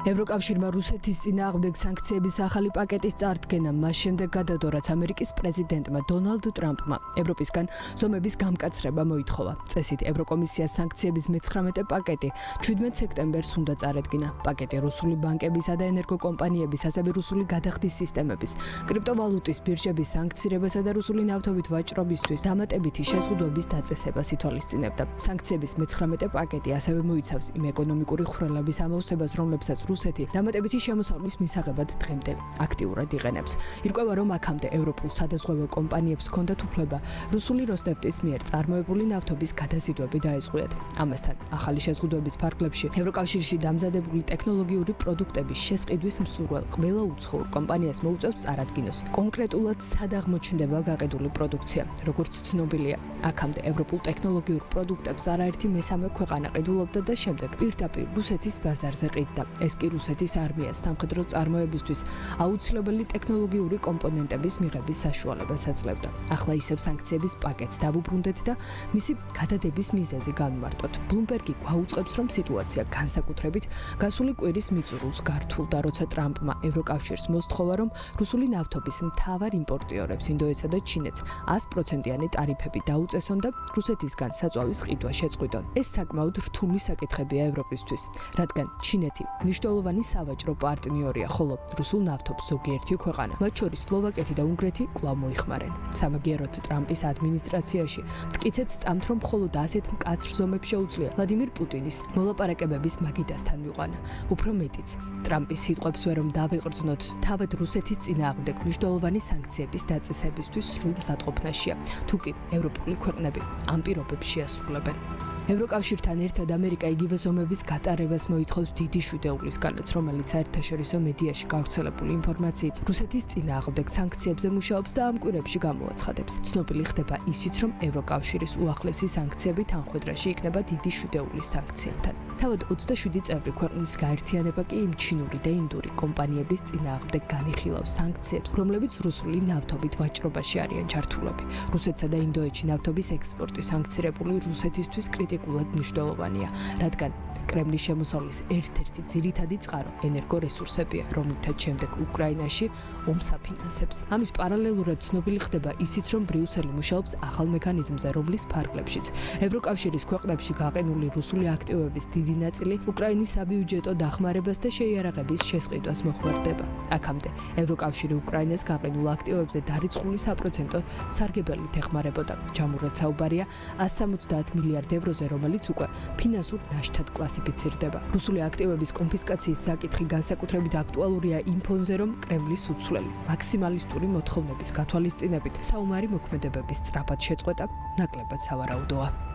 ევროკავშირმა რუსეთის წინააღმდეგ სანქციების ახალი პაკეტის წარდგენა მას შემდეგ გადადო, რაც ამერიკის პრეზიდენტმა დონალდ ტრამპმა ევროპისგან ზომების გამკაცრება მოითხოვა. წესით ევროკომისიას სანქციების მე-19 პაკეტი 17 სექტემბერს უნდა წარედგინა. პაკეტი რუსული ბანკებისა და ენერგოკომპანიების, ასევე რუსული გადახდის სისტემების, კრიპტოვალუტის ბირჟების სანქცირებასა და რუსული ნავთობით ვაჭრობისთვის დამატებითი შეზღუდვების დაწესებას ითვალისწინებდა. სანქციების მე-19 პაკეტი ასევე მოიცავს იმ ეკონომიკური ხვრელების ამოვსებას, რომლებსაც რუსეთი დამატებითი შემოსავლის მისაღებად დღემდე აქტიურად იყენებს. ირკვევა, რომ აქამდე ევროპულ სადაზღვევო კომპანიებს ჰქონდათ უფლება რუსული როსნეფტის მიერ წარმოებული ნავთობის გადაზიდვები დაეწყვიათ. ამასთან, ახალი შეზღუდვების ფარგლებში ევროკავშირში დამზადებული ტექნოლოგიური პროდუქტების შესყიდვის მსურველ ყველა უცხოურ კომპანიას მოუწევს წარადგინოს კონკრეტულად სად აღმოჩნდება გაყიდული პროდუქცია. როგორც ცნობილია, აქამდე ევროპულ ტექნოლოგიურ პროდუქტებს არაერთი მესამე ქვეყანა ყიდულობდა და შემდეგ პირდაპირ რუსეთის ბაზარზე ყიდდა. ეს კი რუსეთის არმიას სამხედრო წარმოებისთვის აუცილებელი ტექნოლოგიური კომპონენტების მიღების საშუალებას აძლევდა. ახლა ისევ სანქციების პაკეტს დავუბრუნდეთ და მისი გადადების მიზეზი განვმარტოთ. ბლუმბერგი გვაუწყებს, რომ სიტუაცია განსაკუთრებით გასული კვირის მიწურულს გართულდა, როცა ტრამპმა ევროკავშირს მოსთხოვა, რომ რუსული ნავთობის მთავარ იმპორტიორებს ინდოეთსა და ჩინეთს 100%-იანი ტარიფები დაუწესონ და რუსეთისგან საწვავის ყიდვა შეწყვიტონ. ეს საკმაოდ რთული საკითხებია ევროპისთვის, რადგან ჩინეთი მნიშვნელოვანი სავაჭრო პარტნიორია, ხოლო რუსულ ნავთობს ზოგიერთი ქვეყანა, მათ შორის სლოვაკეთი და უნგრეთი კვლავ მოიხმარენ. სამაგიეროდ ტრამპის ადმინისტრაციაში მტკიცედ სწამთ, რომ მხოლოდ ასეთ მკაცრ ზომებს შეუძლია ვლადიმირ პუტინის მოლაპარაკებების მაგიდასთან მიყვანა. უფრო მეტიც, ტრამპის სიტყვებს ვერ რომ დავიყრდნოთ, თავად რუსეთის წინააღმდეგ მნიშვნელოვანი სანქციების დაწესებისთვის სრულ მზადყოფნაშია, თუკი ევროპული ქვეყნები ამ პირობებს შეასრულებენ. ევროკავშირთან ერთად ამერიკა იგივე ზომების გატარებას მოითხოვს დიდი შვიდეულისგანაც, რომელიც საერთაშორისო მედიაში გავრცელებული ინფორმაციით რუსეთის წინააღმდეგ სანქციებზე მუშაობს და ამ კვირებში გამოაცხადებს. ცნობილი ხდება ისიც, რომ ევროკავშირის უახლესი სანქციები თანხვედრაში იქნება დიდი შვიდეულის სანქციებთან. თავად 27 წევრი ქვეყნის გაერთიანება კი იმ ჩინური და ინდური კომპანიების წინააღმდეგ განიხილავს სანქციებს, რომლებიც რუსული ნავთობით ვაჭრობაში არიან ჩართულები. რუსეთსა და ინდოეთში ნავთობის ექსპორტი სანქცირებული რუსეთისთვის კრიტიკულად მნიშვნელოვანია, რადგან კრემლის შემოსავლის ერთ-ერთი ძირითადი წყარო ენერგორესურსებია, რომლითაც შემდეგ უკრაინაში ომს აფინანსებს. ამის პარალელურად ცნობილი ხდება ისიც, რომ ბრიუსელი მუშაობს ახალ მექანიზმზე, რომლის ფარგლებშიც ევროკავშირის ქვეყნებში გაყენული რუსული აქტივების დიდი ნაწილი უკრაინის საბიუჯეტო დახმარებას და შეიარაღების შესყიდვას მოხმარდება. აქამდე ევროკავშირი უკრაინას გაყენულ აქტივებზე დარიცხული საპროცენტო სარგებლით ეხმარებოდა. ჯამურად საუბარია 170 მილიარდ ევროზე, რომელიც უკვე ფინანსურ ნაშთად კლასიფიცირდება. რუსული აქტივების კონფისკაციის საკითხი განსაკუთრებით აქტუალურია იმ ფონზე, რომ კრემლის უცვლელი მაქსიმალისტური მოთხოვნების გათვალისწინებით საომარი მოქმედებების სწრაფად შეწყვეტა ნაკლებად სავარაუდოა.